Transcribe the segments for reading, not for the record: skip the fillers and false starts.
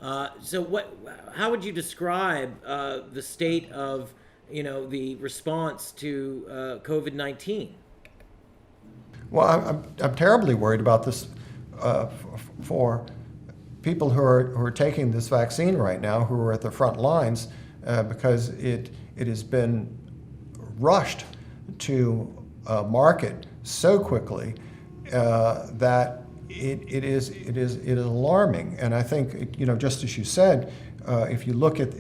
How would you describe the state of, the response to COVID-19? Well, I'm terribly worried about this for people who are taking this vaccine right now, who are at the front lines, because it has been rushed to market so quickly that it is alarming. And I think, just as you said, if you look at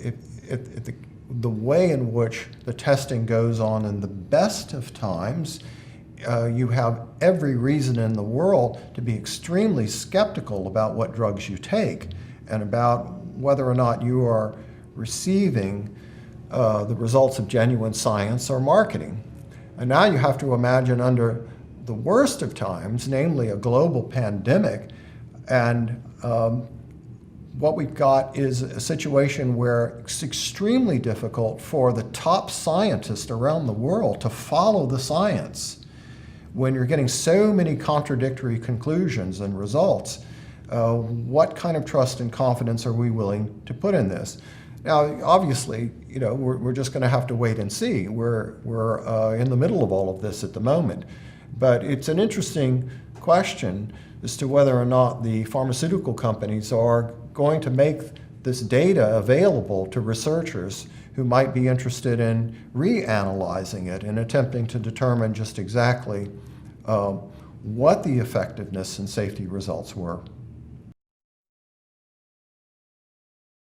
the way in which the testing goes on in the best of times, you have every reason in the world to be extremely skeptical about what drugs you take and about whether or not you are receiving the results of genuine science or marketing. And now you have to imagine under the worst of times, namely a global pandemic, and what we've got is a situation where it's extremely difficult for the top scientists around the world to follow the science. When you're getting so many contradictory conclusions and results, what kind of trust and confidence are we willing to put in this? Now, obviously, we're just going to have to wait and see. We're in the middle of all of this at the moment. But it's an interesting question as to whether or not the pharmaceutical companies are going to make this data available to researchers who might be interested in reanalyzing it and attempting to determine just exactly what the effectiveness and safety results were.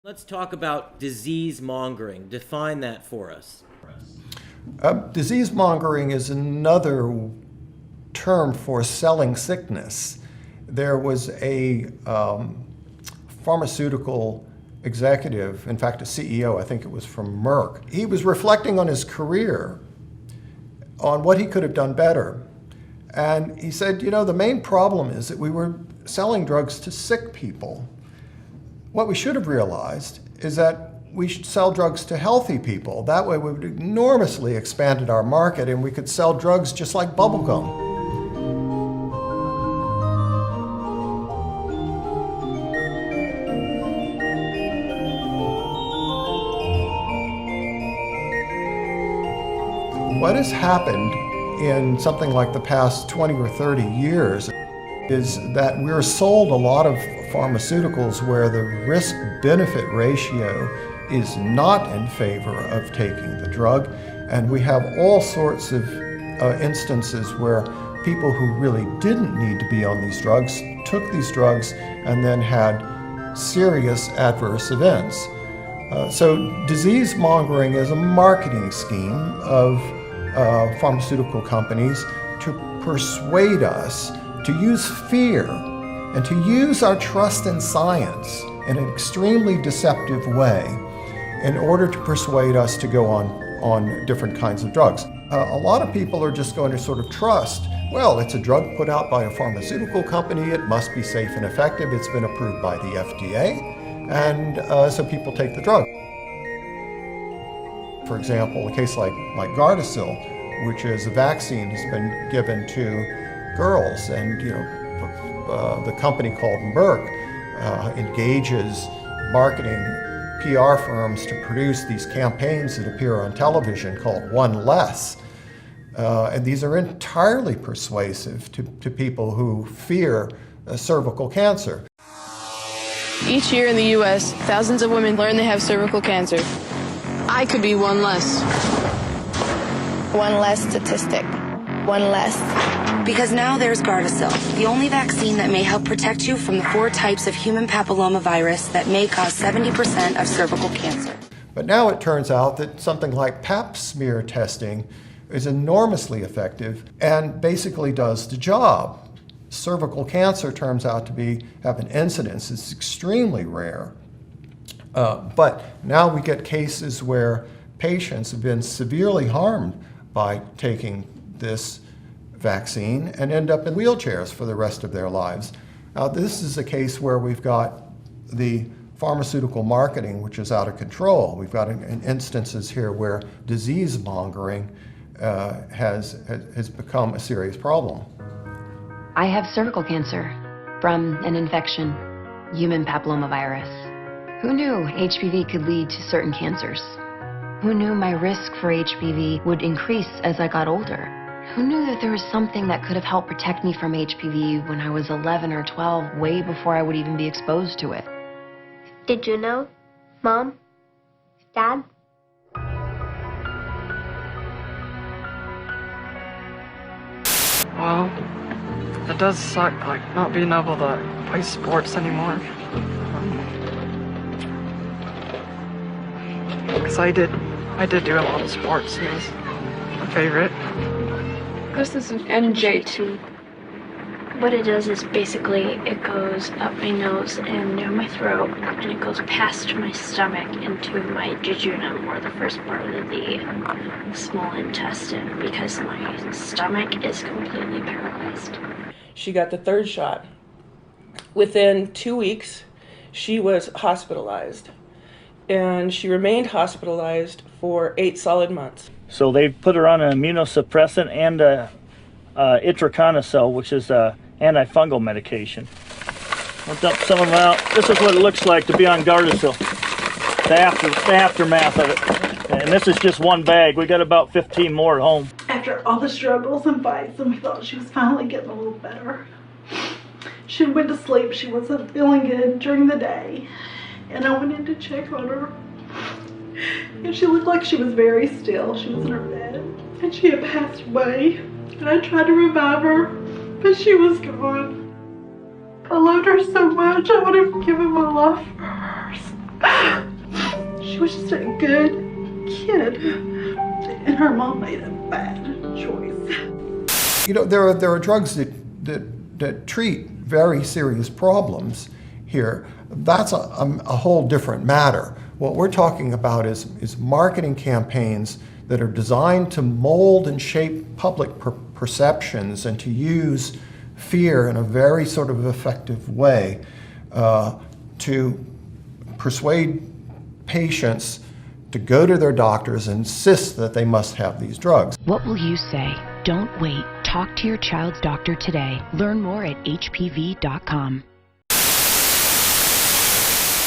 Let's talk about disease mongering. Define that for us. Disease mongering is another term for selling sickness. There was a pharmaceutical executive, in fact a CEO, I think it was from Merck. He was reflecting on his career, on what he could have done better. And he said, the main problem is that we were selling drugs to sick people. What we should have realized is that we should sell drugs to healthy people. That way we would have enormously expanded our market and we could sell drugs just like bubblegum. What has happened in something like the past 20 or 30 years is that we're sold a lot of pharmaceuticals where the risk-benefit ratio is not in favor of taking the drug, and we have all sorts of instances where people who really didn't need to be on these drugs took these drugs and then had serious adverse events. So disease mongering is a marketing scheme of pharmaceutical companies to persuade us to use fear and to use our trust in science in an extremely deceptive way in order to persuade us to go on different kinds of drugs. A lot of people are just going to sort of trust, well, it's a drug put out by a pharmaceutical company, it must be safe and effective, it's been approved by the FDA, and so people take the drug. For example, a case like Gardasil, which is a vaccine has been given to girls, and the company called Merck engages marketing PR firms to produce these campaigns that appear on television called One Less. And these are entirely persuasive to people who fear cervical cancer. Each year in the U.S., thousands of women learn they have cervical cancer. I could be one less. One less statistic. One less. Because now there's Gardasil, the only vaccine that may help protect you from the 4 types of human papillomavirus that may cause 70% of cervical cancer. But now it turns out that something like pap smear testing is enormously effective and basically does the job. Cervical cancer turns out to have an incidence that's extremely rare. But now we get cases where patients have been severely harmed by taking this vaccine and end up in wheelchairs for the rest of their lives. Now, this is a case where we've got the pharmaceutical marketing, which is out of control. We've got instances here where disease mongering has become a serious problem. I have cervical cancer from an infection, human papillomavirus. Who knew HPV could lead to certain cancers? Who knew my risk for HPV would increase as I got older? Who knew that there was something that could have helped protect me from HPV when I was 11 or 12, way before I would even be exposed to it? Did you know? Mom? Dad? Well, it does suck, like, not being able to play sports anymore. Because I did do a lot of sports. It was my favorite. This is an NJ2. What it does is basically it goes up my nose and down my throat, and it goes past my stomach into my jejunum, or the first part of the small intestine, because my stomach is completely paralyzed. She got the third shot. Within 2 weeks, she was hospitalized, and she remained hospitalized for 8 solid months. So they put her on an immunosuppressant and itraconazole, which is a antifungal medication. I'll dump some of them out. This is what it looks like to be on Gardasil. The aftermath of it. And this is just one bag. We got about 15 more at home. After all the struggles and fights, and we thought she was finally getting a little better. She went to sleep. She wasn't feeling good during the day. And I went in to check on her. And she looked like she was very still. She was in her bed. And she had passed away. And I tried to revive her, but she was gone. I loved her so much, I would have given my life for her. She was just a good kid, and her mom made a bad choice. You know, there are drugs that treat very serious problems here. That's a whole different matter. What we're talking about is marketing campaigns that are designed to mold and shape public perceptions and to use fear in a very sort of effective way to persuade patients to go to their doctors and insist that they must have these drugs. What will you say? Don't wait. Talk to your child's doctor today. Learn more at hpv.com.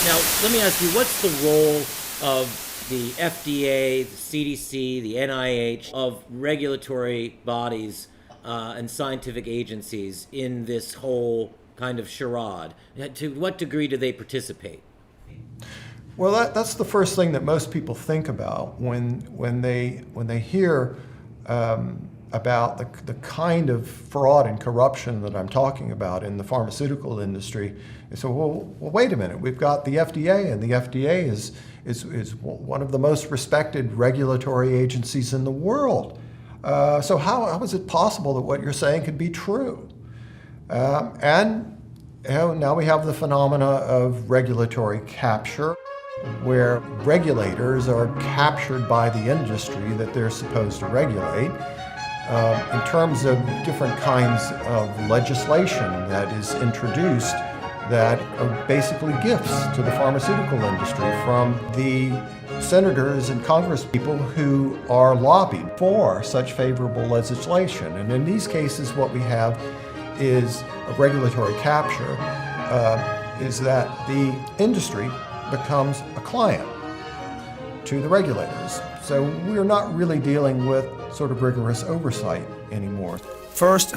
Now, let me ask you, what's the role of the FDA, the CDC, the NIH, of regulatory bodies and scientific agencies in this whole kind of charade? To what degree do they participate? Well, that's the first thing that most people think about when they hear about the kind of fraud and corruption that I'm talking about in the pharmaceutical industry. They say, well, wait a minute, we've got the FDA, and the FDA is one of the most respected regulatory agencies in the world. So how is it possible that what you're saying could be true? And now we have the phenomena of regulatory capture, where regulators are captured by the industry that they're supposed to regulate in terms of different kinds of legislation that is introduced that are basically gifts to the pharmaceutical industry from the senators and congresspeople who are lobbied for such favorable legislation. And in these cases, what we have is a regulatory capture, is that the industry becomes a client to the regulators. So we're not really dealing with sort of rigorous oversight anymore. First,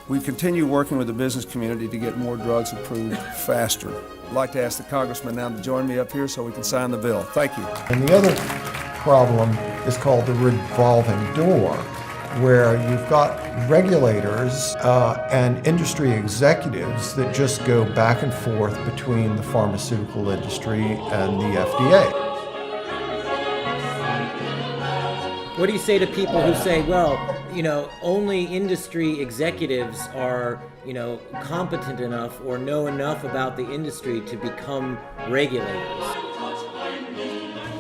we continue working with the business community to get more drugs approved faster. I'd like to ask the congressman now to join me up here so we can sign the bill. Thank you. And the other problem is called the revolving door, where you've got regulators and industry executives that just go back and forth between the pharmaceutical industry and the FDA. What do you say to people who say, well, only industry executives are, competent enough or know enough about the industry to become regulators?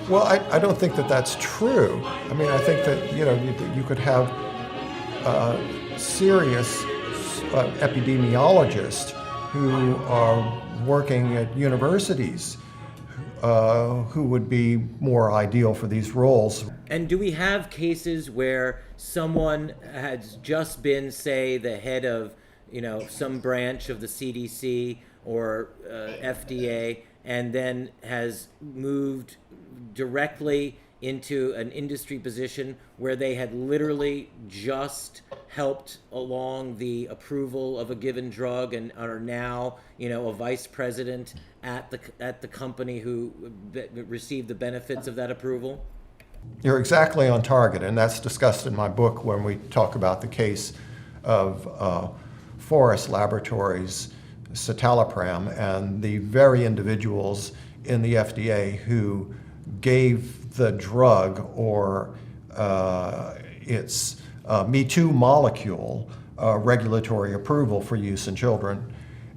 Well, I don't think that that's true. I mean, I think that, you could have serious epidemiologists who are working at universities who would be more ideal for these roles. And do we have cases where someone has just been, say, the head of, some branch of the CDC or FDA, and then has moved directly into an industry position where they had literally just helped along the approval of a given drug and are now, a vice president at the company who received the benefits of that approval? You're exactly on target, and that's discussed in my book when we talk about the case of Forest Laboratories, citalopram, and the very individuals in the FDA who gave the drug or its Me Too molecule regulatory approval for use in children.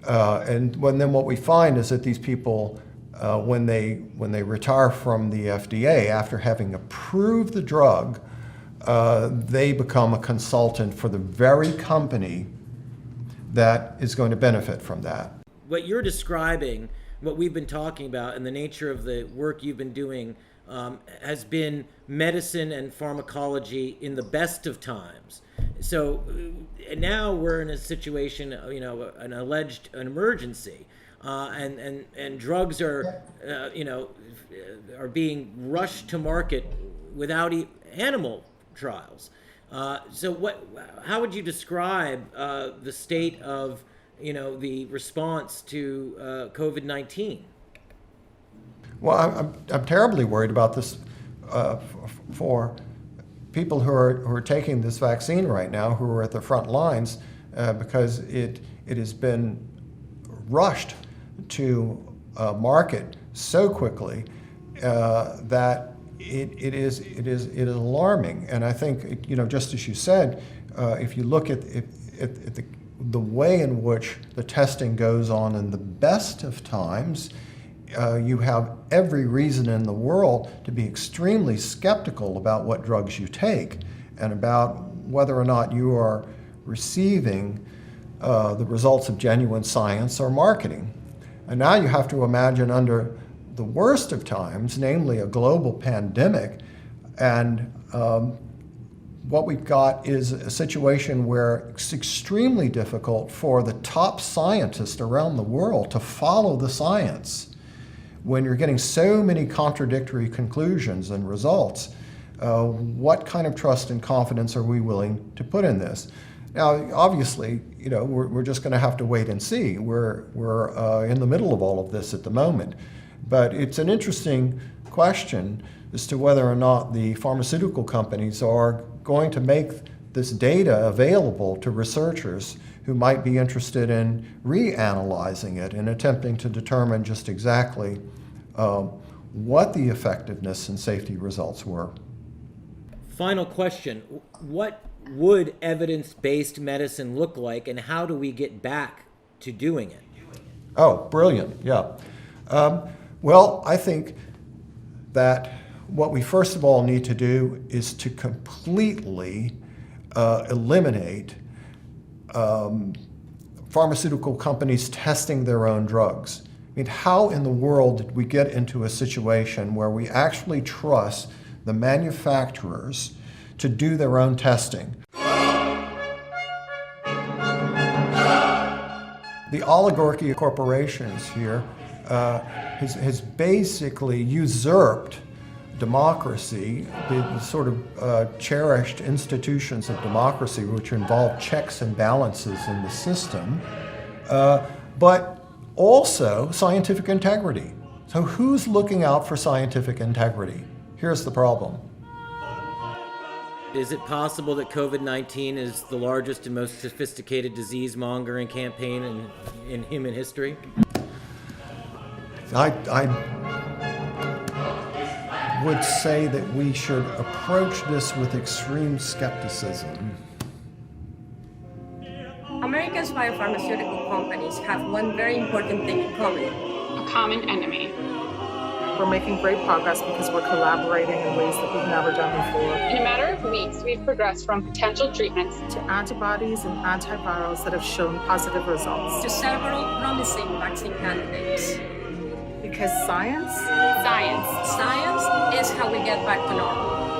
And then what we find is that these people, when they retire from the FDA after having approved the drug, they become a consultant for the very company that is going to benefit from that. What you're describing, what we've been talking about, and the nature of the work you've been doing has been medicine and pharmacology in the best of times. So now we're in a situation, an alleged emergency, and drugs are, are being rushed to market without animal trials. So how would you describe the state of, the response to COVID-19? Well, I'm terribly worried about this for people who are taking this vaccine right now, who are at the front lines, because it has been rushed to market so quickly that it is alarming. And I think, just as you said, if you look at the way in which the testing goes on in the best of times, you have every reason in the world to be extremely skeptical about what drugs you take and about whether or not you are receiving the results of genuine science or marketing. And now you have to imagine under the worst of times, namely a global pandemic, and what we've got is a situation where it's extremely difficult for the top scientists around the world to follow the science. When you're getting so many contradictory conclusions and results, what kind of trust and confidence are we willing to put in this? Now, obviously, we're just going to have to wait and see. We're in the middle of all of this at the moment. But it's an interesting question as to whether or not the pharmaceutical companies are going to make this data available to researchers who might be interested in reanalyzing it and attempting to determine just exactly what the effectiveness and safety results were. Final question. What would evidence-based medicine look like, and how do we get back to doing it? Oh, brilliant, yeah. Well, I think that what we first of all need to do is to completely eliminate pharmaceutical companies testing their own drugs. I mean, how in the world did we get into a situation where we actually trust the manufacturers to do their own testing? The oligarchy of corporations here has basically usurped democracy, the sort of cherished institutions of democracy, which involve checks and balances in the system, but also scientific integrity. So who's looking out for scientific integrity? Here's the problem. Is it possible that COVID-19 is the largest and most sophisticated disease-mongering campaign in human history? I would say that we should approach this with extreme skepticism. America's biopharmaceutical companies have one very important thing in common: a common enemy. We're making great progress because we're collaborating in ways that we've never done before. In a matter of weeks, we've progressed from potential treatments to antibodies and antivirals that have shown positive results. To several promising vaccine candidates. Because science is how we get back to normal.